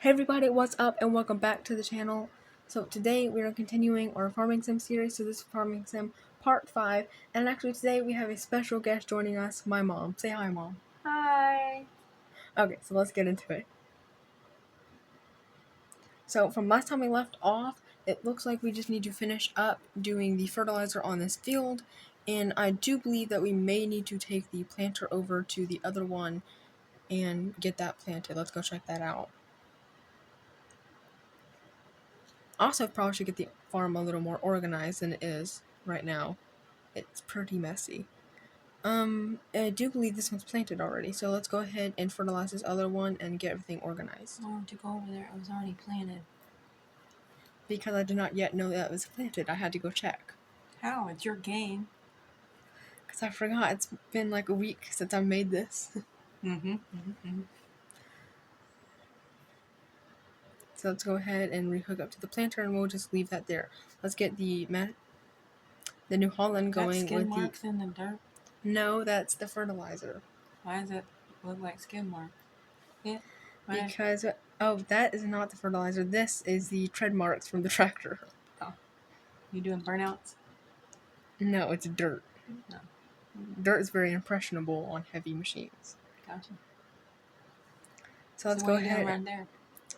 Hey everybody, what's up and welcome back to the channel. So today we are continuing our Farming Sim series, so this is Farming Sim Part 5, and actually today we have a special guest joining us, my mom. Say hi, Mom. Hi. Okay, so let's get into it. So from last time we left off, it looks like we just need to finish up doing the fertilizer on this field, and I do believe that we may need to take the planter over to the other one and get that planted. Let's go check that out. Also, probably should get the farm a little more organized than it is right now. It's pretty messy. I do believe this one's planted already, so let's go ahead and fertilize this other one and get everything organized. Why don't you go over there? It was already planted. Because I did not yet know that it was planted, I had to go check. How? It's your game. Because I forgot, it's been like a week since I made this. So let's go ahead and rehook up to the planter and we'll just leave that there. Let's get the New Holland going skin with marks in the dirt. No, that's the fertilizer. Why does it look like skin marks? Yeah. Because, oh, that is not the fertilizer. This is the tread marks from the tractor. Oh. You doing burnouts? No, it's dirt. No. Dirt is very impressionable on heavy machines. Gotcha. So let's go ahead. Right there?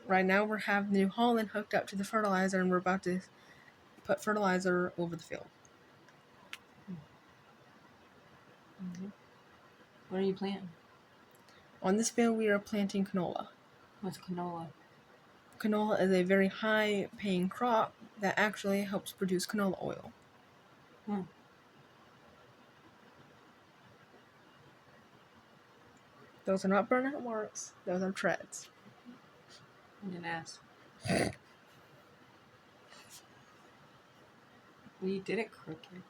Right now we're having the New Holland hooked up to the fertilizer and we're about to put fertilizer over the field. What are you planting? On this field we are planting canola. What's canola? Canola is a very high paying crop that actually helps produce canola oil. Those are not burnout marks, those are treads. I didn't ask. Well, you did it crooked.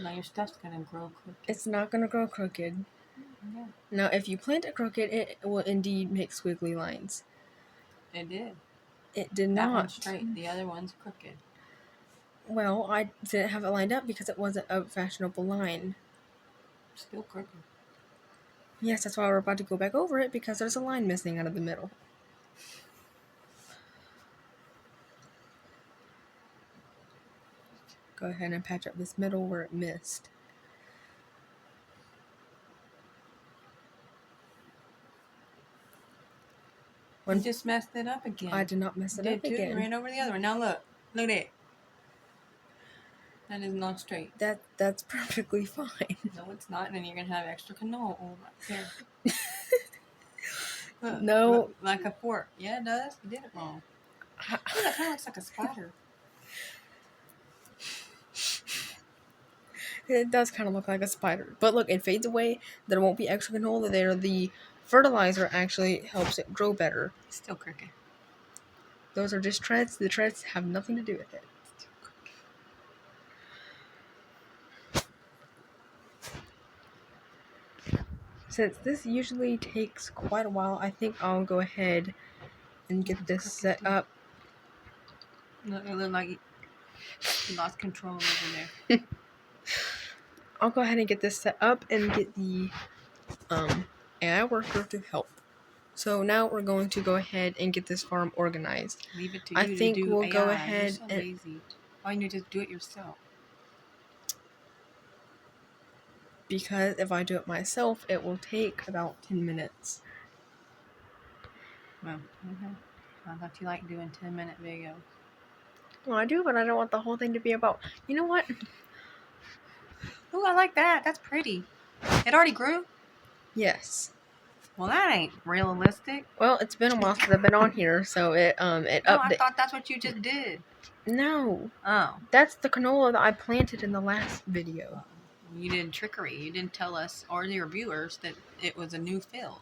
Now your stuff's gonna grow crooked. It's not gonna grow crooked. Yeah. Now if you plant it crooked, it will indeed make squiggly lines. It did. It did not. That one's straight, the other one's crooked. Well, I didn't have it lined up because it wasn't a fashionable line. Still crooked. Yes, that's why we're about to go back over it because there's a line missing out of the middle. Go ahead and patch up this middle where it missed. You just messed it up again. I did not mess it up again. You ran over the other one. Now look. Look at it. That is not straight. That's perfectly fine. No, it's not. Then you're going to have extra canola oil right there. Look, no. Look, like a fork. Yeah, it does. You did it wrong. Look, it kind of looks like a spider. It does kind of look like a spider. But look, it fades away. There won't be extra canola there. The fertilizer actually helps it grow better. Still crooked. Those are just treads. The treads have nothing to do with it. Since this usually takes quite a while, I think I'll go ahead and get this set up. Look, it looked like you lost control over there. I'll go ahead and get this set up and get the AI worker to help. So now we're going to go ahead and get this farm organized. Leave it to you. I think we'll AI. go ahead You're so lazy. Why don't you just do it yourself? Because if I do it myself, it will take about 10 minutes. Well, I thought you liked doing 10-minute videos. Well, I do, but I don't want the whole thing to be about... You know what? Ooh, I like that. That's pretty. It already grew? Yes. Well, that ain't realistic. Well, it's been a while since I've been on here, so it updated. Oh, I thought that's what you just did. No. Oh. That's the canola that I planted in the last video. You did trickery. You didn't tell us or your viewers that it was a new field.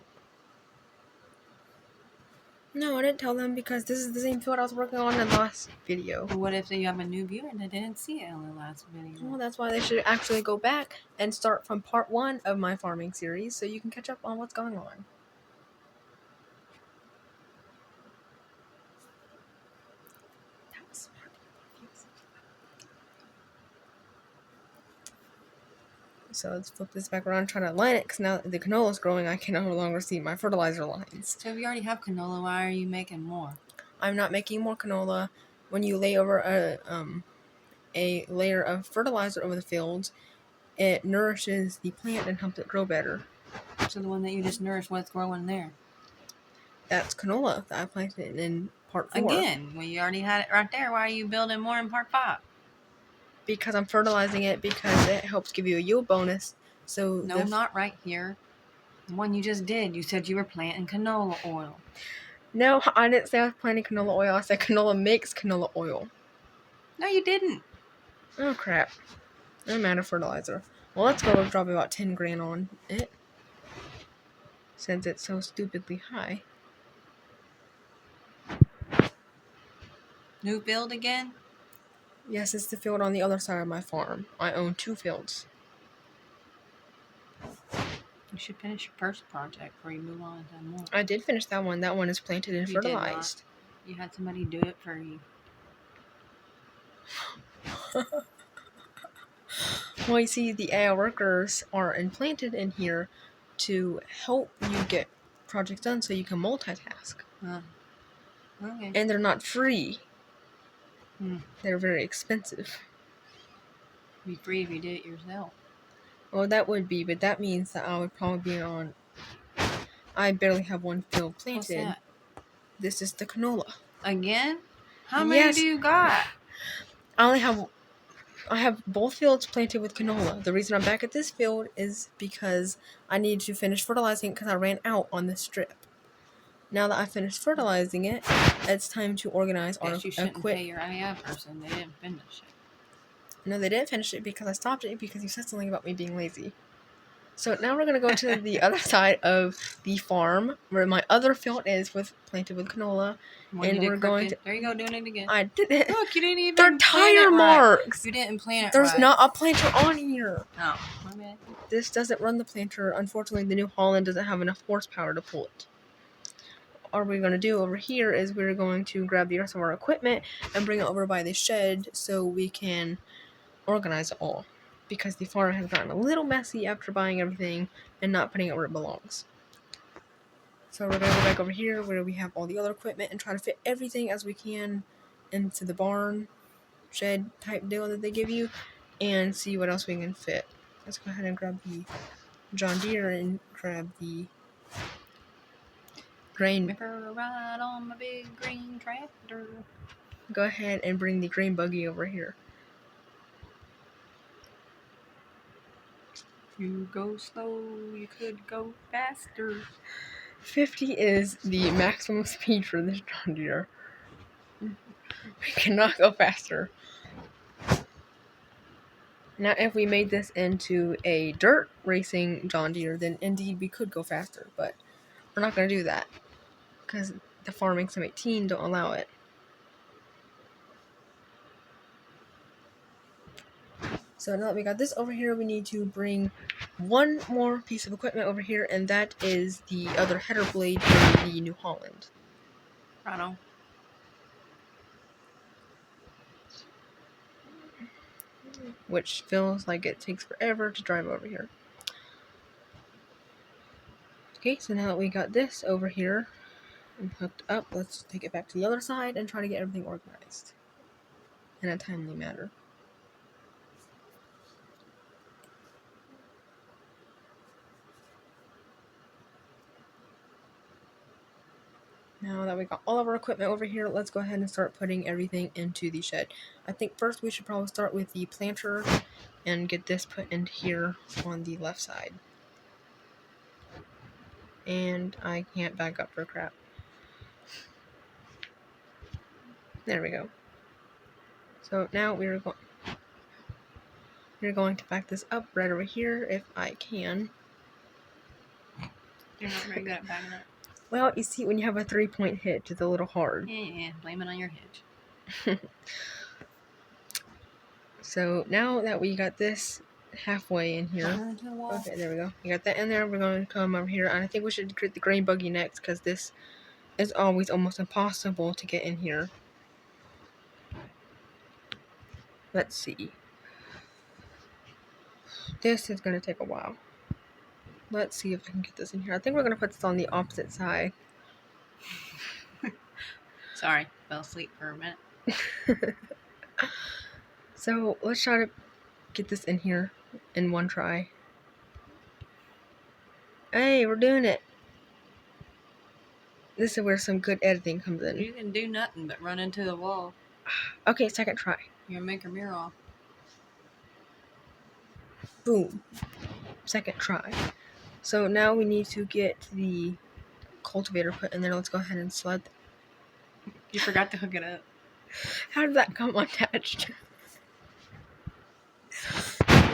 No, I didn't tell them because this is the same field I was working on in the last video. But what if you have a new viewer and they didn't see it in the last video? Well, that's why they should actually go back and start from part 1 of my farming series so you can catch up on what's going on. So let's flip this back around, try to align it, because now that the canola is growing, I can no longer see my fertilizer lines. So if you already have canola, why are you making more? I'm not making more canola. When you lay over a layer of fertilizer over the fields, it nourishes the plant and helps it grow better. So the one that you just nourished, what's growing there? That's canola that I planted in part 4. Again, when you already had it right there, why are you building more in part 5? Because I'm fertilizing it, because it helps give you a yield bonus. So No, not right here. The one you just did. You said you were planting canola oil. No, I didn't say I was planting canola oil. I said canola makes canola oil. No, you didn't. Oh crap. I'm out of fertilizer. Well, let's go drop about 10 grand on it, since it's so stupidly high. New field again? Yes, it's the field on the other side of my farm. I own 2 fields. You should finish your first project before you move on to more. I did finish that one. That one is planted and You did not. fertilized. You had somebody do it for you. Well, you see, the AI workers are implanted in here to help you get projects done so you can multitask. Okay. And they're not free. Hmm. They're very expensive. It'd be free if you did it yourself. Well, that would be, but that means that I would probably be on... I barely have 1 field planted. What's that? This is the canola. Again? How many Yes. do you got? I have both fields planted with canola. The reason I'm back at this field is because I need to finish fertilizing it because I ran out on this strip. Now that I finished fertilizing it, it's time to organize our Guess you shouldn't pay equipment. your AI person. They didn't finish it. No, they didn't finish it because I stopped it because you said something about me being lazy. So now we're going to go to the other side of the farm where my other field is planted with canola. When And you did we're going crooked- There you go, doing it again. I didn't. Look, you didn't even They're plant tire it right. marks. You didn't plant it There's right. not a planter on here. Oh, my bad. This doesn't run the planter. Unfortunately, the New Holland doesn't have enough horsepower to pull it. What we're going to do over here is we're going to grab the rest of our equipment and bring it over by the shed so we can organize it all. Because the farm has gotten a little messy after buying everything and not putting it where it belongs. So we're going to go back over here where we have all the other equipment and try to fit everything as we can into the barn shed type deal that they give you and see what else we can fit. Let's go ahead and grab the John Deere and grab the grain. Make her ride on my big green tractor. Go ahead and bring the grain buggy over here. You go slow, you could go faster. 50 is the maximum speed for this John Deere. We cannot go faster. Now, if we made this into a dirt racing John Deere, then indeed we could go faster, but we're not going to do that because the Farming Sim 18 don't allow it. So now that we got this over here, we need to bring one more piece of equipment over here, and that is the other header blade for the New Holland. Right on. Which feels like it takes forever to drive over here. Okay, so now that we got this over here and hooked up, let's take it back to the other side and try to get everything organized in a timely manner. Now that we got all of our equipment over here, let's go ahead and start putting everything into the shed. I think first we should probably start with the planter and get this put in here on the left side. And I can't back up for crap. There we go. So now we're going to back this up right over here if I can. You're not very good at backing up. Well, you see, when you have a 3-point hitch, it's a little hard. Yeah, blame it on your hitch. So now that we got this halfway in here. Turn to the wall. Okay, there we go. We got that in there. We're going to come over here. And I think we should get the grain buggy next because this is always almost impossible to get in here. Let's see. This is going to take a while. Let's see if I can get this in here. I think we're going to put this on the opposite side. Sorry, fell asleep for a minute. So let's try to get this in here in one try. Hey, we're doing it. This is where some good editing comes in. You can do nothing but run into the wall. Okay, second try. You're gonna make her mirror off. Boom. Second try. So now we need to get the cultivator put in there. Let's go ahead and slide. You forgot to hook it up. How did that come unattached?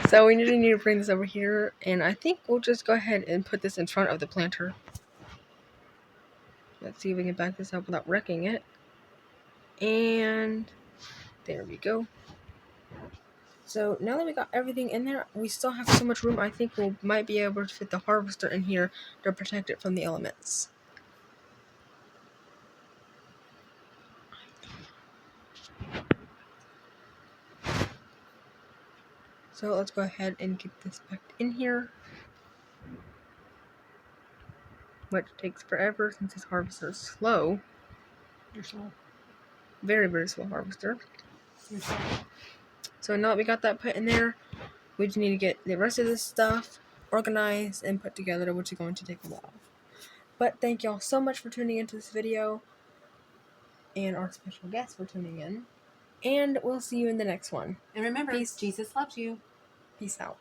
So we need to bring this over here, and I think we'll just go ahead and put this in front of the planter. Let's see if we can back this up without wrecking it. And there we go. So now that we got everything in there, we still have so much room. I think we might be able to fit the harvester in here to protect it from the elements. So let's go ahead and get this back in here. Which takes forever since this harvester is slow. You're slow. Very, very slow harvester. You're slow. So now that we got that put in there, we just need to get the rest of this stuff organized and put together, which is going to take a while. But thank y'all so much for tuning into this video, and our special guest for tuning in. And we'll see you in the next one. And remember, Peace. Jesus loves you. Peace out.